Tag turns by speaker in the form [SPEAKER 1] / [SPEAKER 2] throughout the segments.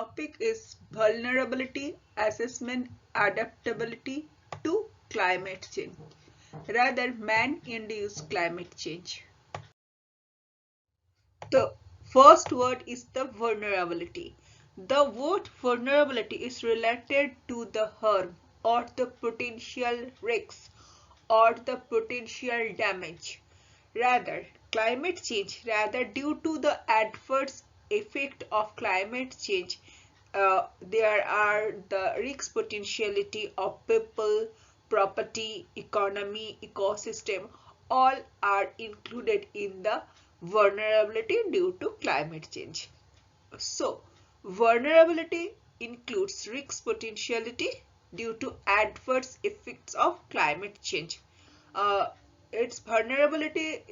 [SPEAKER 1] topic is vulnerability assessment adaptability to climate change, rather man-induced climate change. The first word is the vulnerability. The word vulnerability is related to the harm or the potential risks or the potential damage. Rather, climate change, rather due to the adverse effect of climate change, there are the risk potentiality of people, property, economy, ecosystem, all are included in the vulnerability due to climate change. So, vulnerability includes risk potentiality due to adverse effects of climate change. Uh, its vulnerability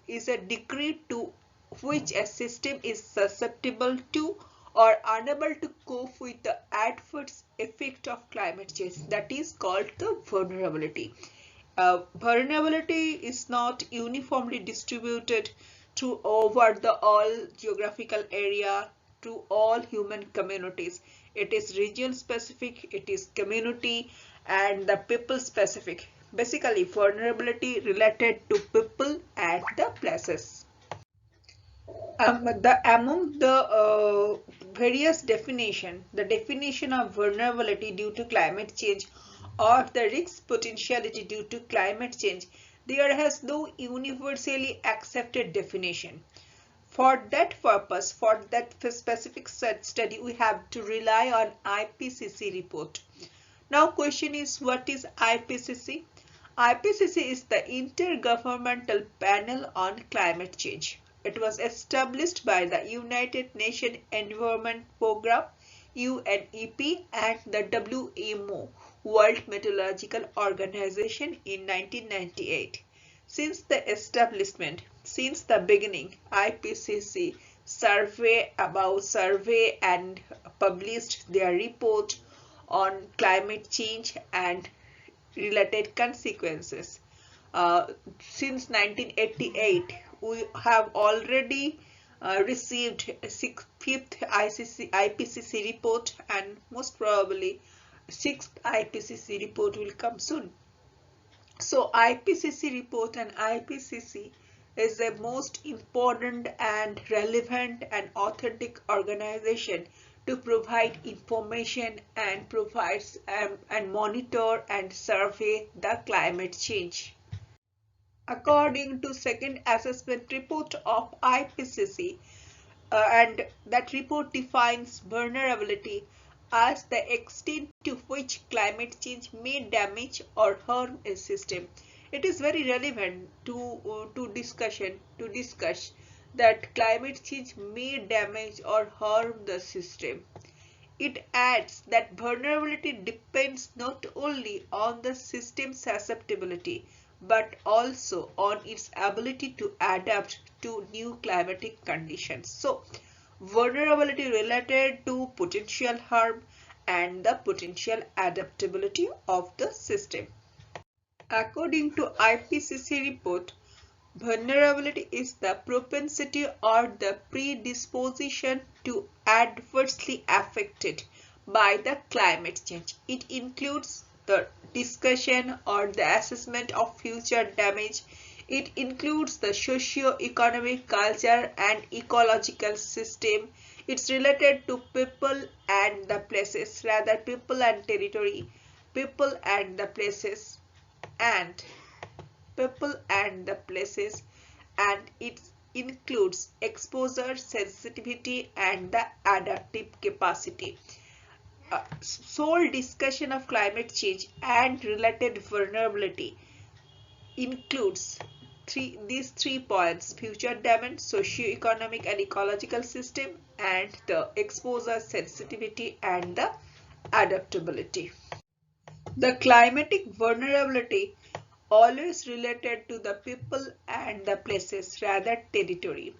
[SPEAKER 1] is a degree to which a system is susceptible to or unable to cope with the adverse effect of climate change. That is called the vulnerability. Vulnerability is not uniformly distributed to over the all geographical area to all human communities. It is region specific, it is community and the people specific. Basically, vulnerability related to people and the places. Among the various the definition of vulnerability due to climate change or the risk potentiality due to climate change, there has no universally accepted definition. For that purpose, for that specific study, we have to rely on IPCC report. Now question is, what is IPCC? IPCC is the Intergovernmental Panel on Climate Change. It was established by the United Nations Environment Programme UNEP and the WMO World Meteorological Organization in 1998. Since the establishment, since the beginning, IPCC survey and published their report on climate change and related consequences. Since 1988, we have already received fifth IPCC report and most probably sixth IPCC report will come soon. So IPCC report and IPCC is the most important and relevant and authentic organization to provide information and provides and monitor and survey the climate change. According to second assessment report of IPCC, and that report defines vulnerability as the extent to which climate change may damage or harm a system. It is very relevant to discuss that climate change may damage or harm the system. It adds that vulnerability depends not only on the system's susceptibility but also on its ability to adapt to new climatic conditions. So, vulnerability related to potential harm and the potential adaptability of the system. According to IPCC report, vulnerability is the propensity or the predisposition to adversely affected by the climate change. It includes the discussion or the assessment of future damage. It includes the socio-economic, culture and ecological system. It's related to people and the places, rather people and territory, people and the places and people and the places, and it includes exposure, sensitivity and the adaptive capacity. Sole discussion of climate change and related vulnerability includes these three points: future damage, socio-economic and ecological system, and the exposure, sensitivity and the adaptability. The climatic vulnerability always related to the people and the places, rather territory.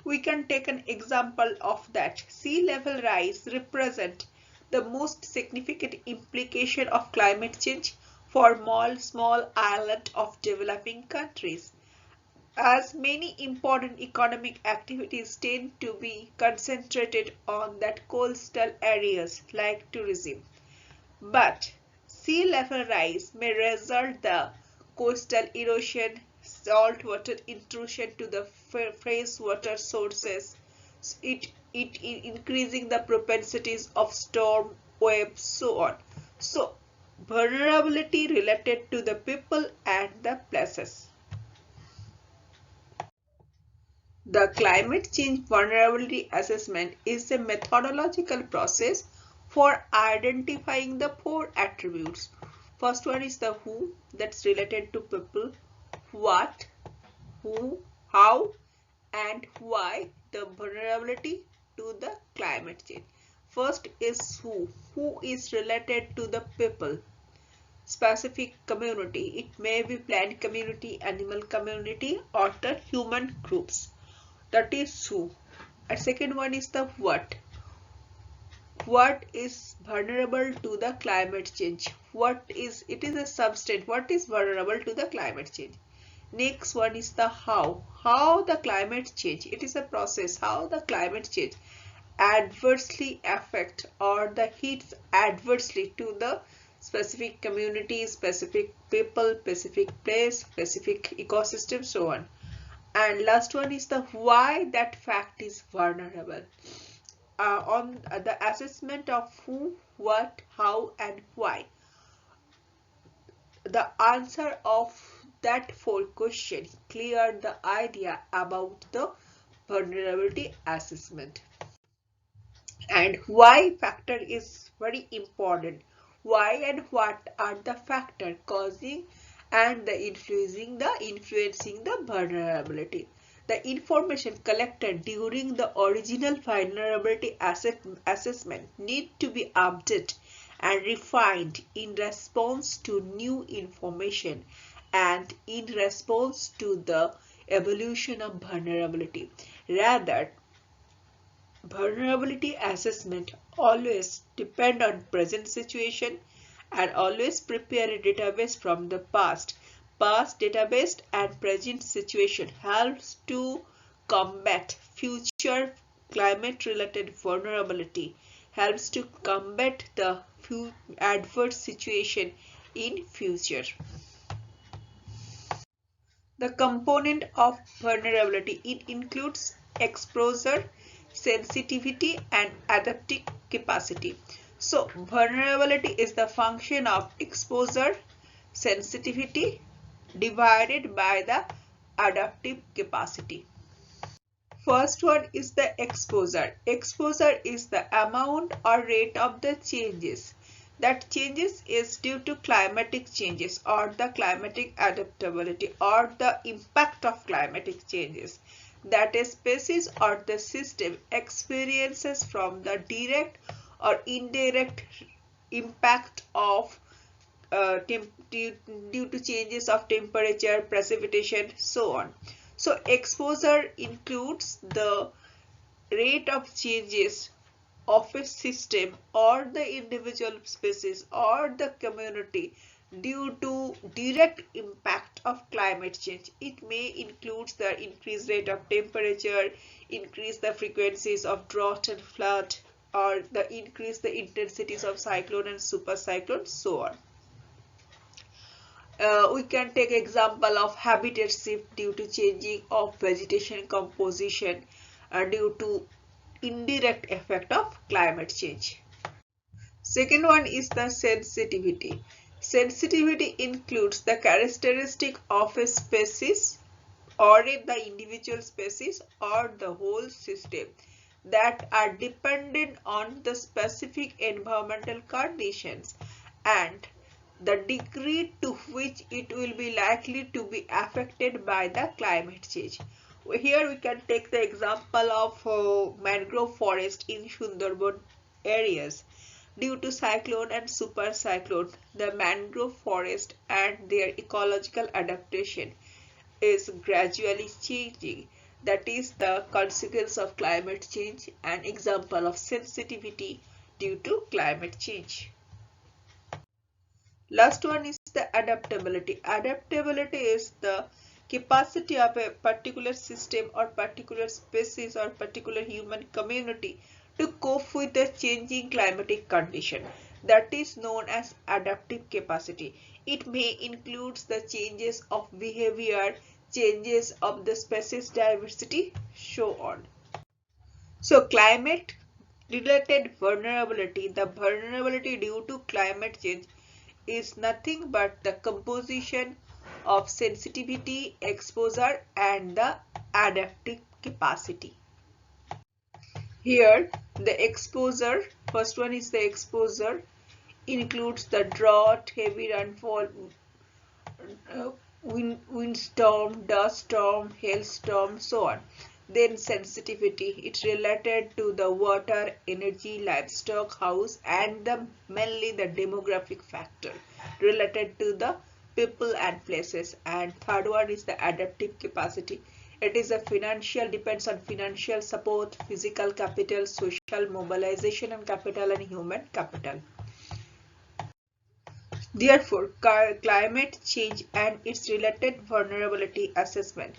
[SPEAKER 1] We can take an example of that. Sea level rise represent the most significant implication of climate change for small island of developing countries. as many important economic activities tend to be concentrated on that coastal areas like tourism. But sea level rise may result the coastal erosion, saltwater intrusion to the freshwater sources, it increasing the propensities of storm waves, so on. So vulnerability related to the people and the places. The climate change vulnerability assessment is a methodological process for identifying the four attributes. First one is the who, that's related to people, what, who, how, and why the vulnerability to the climate change. First is who is related to the people, specific community. It may be plant community, animal community, or the human groups. That is who. And second one is the what. What is vulnerable to the climate change? It is a substance. What is vulnerable to the climate change? Next one is the how. How the climate change. It is a process. How the climate change adversely affect or the hits adversely to the specific community, specific people, specific place, specific ecosystem, so on. And last one is the why that fact is vulnerable. On the assessment of who, what, how, and why. The answer of that four questions clear the idea about the vulnerability assessment. And why factor is very important. Why and what are the factor causing and the influencing the vulnerability. The information collected during the original vulnerability assessment need to be updated and refined in response to new information and in response to the evolution of vulnerability. Rather, vulnerability assessment always depend on present situation and always prepare a database from the past. Past database and present situation helps to combat future climate related vulnerability, helps to combat the adverse situation in future. The component of vulnerability, it includes exposure, sensitivity, and adaptive capacity. So vulnerability is the function of exposure, sensitivity divided by the adaptive capacity. First one is the exposure. Exposure is the amount or rate of the changes. That changes is due to climatic changes or the climatic adaptability or the impact of climatic changes that a species or the system experiences from the direct or indirect impact of due to changes of temperature, precipitation, so on. So exposure includes the rate of changes of a system or the individual species or the community due to direct impact of climate change. It may include the increased rate of temperature, increase the frequencies of drought and flood, or the increase the intensities of cyclone and super cyclone, so on. We can take example of habitat shift due to changing of vegetation composition due to indirect effect of climate change. Second one is the sensitivity. Sensitivity includes the characteristic of a species or the individual species or the whole system that are dependent on the specific environmental conditions and the degree to which it will be likely to be affected by the climate change. Here we can take the example of mangrove forest in Sundarban areas. Due to cyclone and super cyclone, the mangrove forest and their ecological adaptation is gradually changing. That is the consequence of climate change and example of sensitivity due to climate change. Last one is the adaptability. Adaptability is the capacity of a particular system or particular species or particular human community to cope with the changing climatic condition. That is known as adaptive capacity. It may include the changes of behavior, changes of the species diversity, so on. So climate related vulnerability, the vulnerability due to climate change is nothing but the composition of sensitivity, exposure and the adaptive capacity. Here the exposure, first one is the exposure, includes the drought, heavy rainfall, windstorm, dust storm, hailstorm, so on. Then sensitivity, it's related to the water, energy, livestock, house and mainly the demographic factor related to the people and places. And third one is the adaptive capacity. It is a financial, depends on financial support, physical capital, social mobilization and capital and human capital. Therefore, climate change and its related vulnerability assessment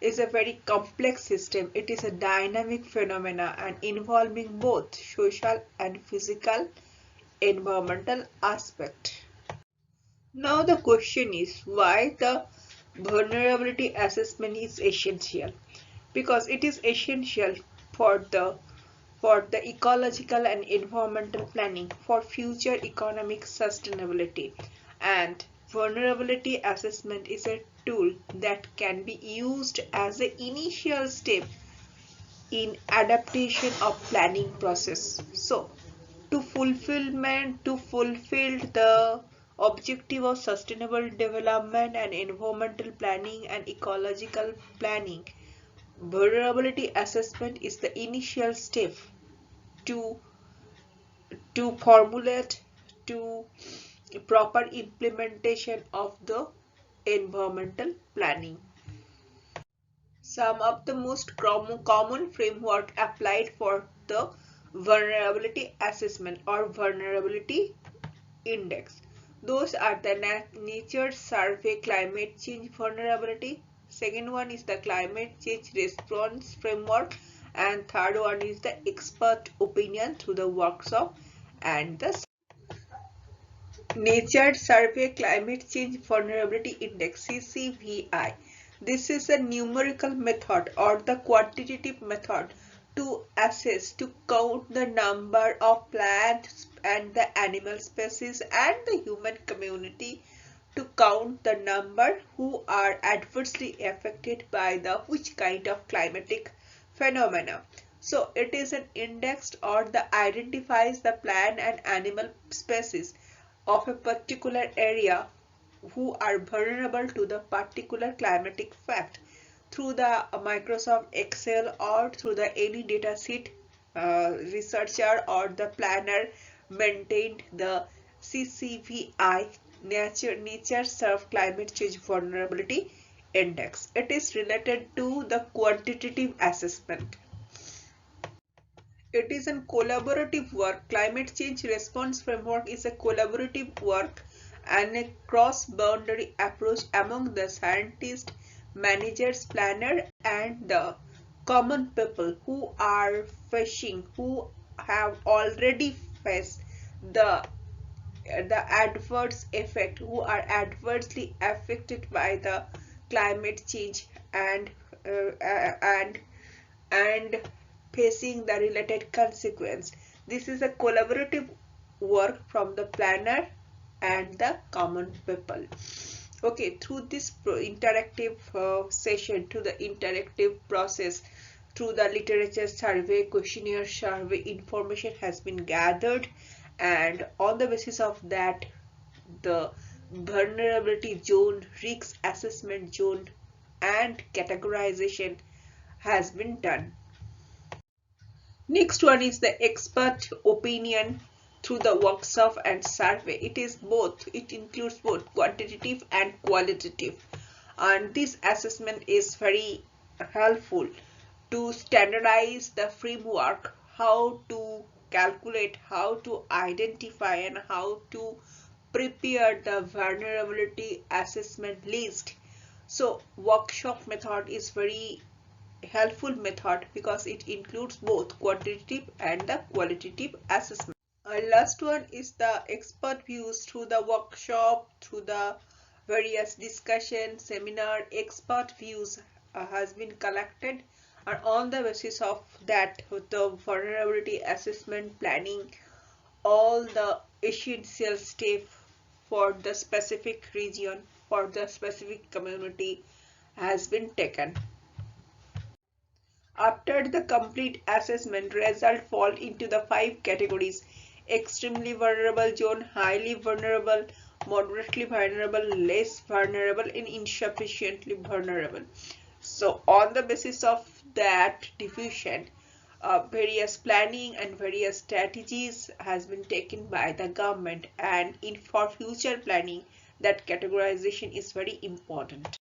[SPEAKER 1] is a very complex system. It is a dynamic phenomena and involving both social and physical environmental aspect. Now the question is why the vulnerability assessment is essential. Because it is essential for the ecological and environmental planning for future economic sustainability, and vulnerability assessment is a tool that can be used as an initial step in adaptation of planning process. So to fulfill the objective of sustainable development and environmental planning and ecological planning, vulnerability assessment is the initial step to formulate to proper implementation of the environmental planning. Some of the most common framework applied for the vulnerability assessment or vulnerability index. Those are the Nature Survey Climate Change Vulnerability. Second one is the Climate Change Response Framework, and third one is the Expert Opinion through the workshop and the Nature Survey Climate Change Vulnerability Index (CCVI). This is a numerical method or the quantitative method to assess, to count the number of plants and the animal species and the human community, to count the number who are adversely affected by the which kind of climatic phenomena. So it is an index or the identifies the plant and animal species of a particular area who are vulnerable to the particular climatic fact. Through the Microsoft Excel or through the any data sheet, researcher or the planner maintained the CCVI, Nature Survey Climate Change Vulnerability Index. It is related to the quantitative assessment. It is a collaborative work. Climate change response framework is a collaborative work and a cross-boundary approach among the scientists, managers, planners, and the common people who have already faced the adverse effect, who are adversely affected by the climate change and facing the related consequence. This is a collaborative work from the planner and the common people. Okay, through this interactive session, to the interactive process, through the literature survey, questionnaire survey, information has been gathered, and on the basis of that, the vulnerability zone, risk assessment zone, and categorization has been done. Next one is the expert opinion through the workshop and survey. It includes both quantitative and qualitative. And this assessment is very helpful to standardize the framework, how to calculate, how to identify and how to prepare the vulnerability assessment list So workshop method is very helpful method because it includes both quantitative and the qualitative assessment. Last one is the expert views. Through the workshop, through the various discussion, seminar, expert views has been collected, and on the basis of that, the vulnerability assessment planning, all the essential steps for the specific region, for the specific community has been taken. After the complete assessment, results fall into the 5 categories: extremely vulnerable zone, highly vulnerable, moderately vulnerable, less vulnerable, and insufficiently vulnerable. So on the basis of that division, various planning and various strategies has been taken by the government, and in for future planning that categorization is very important.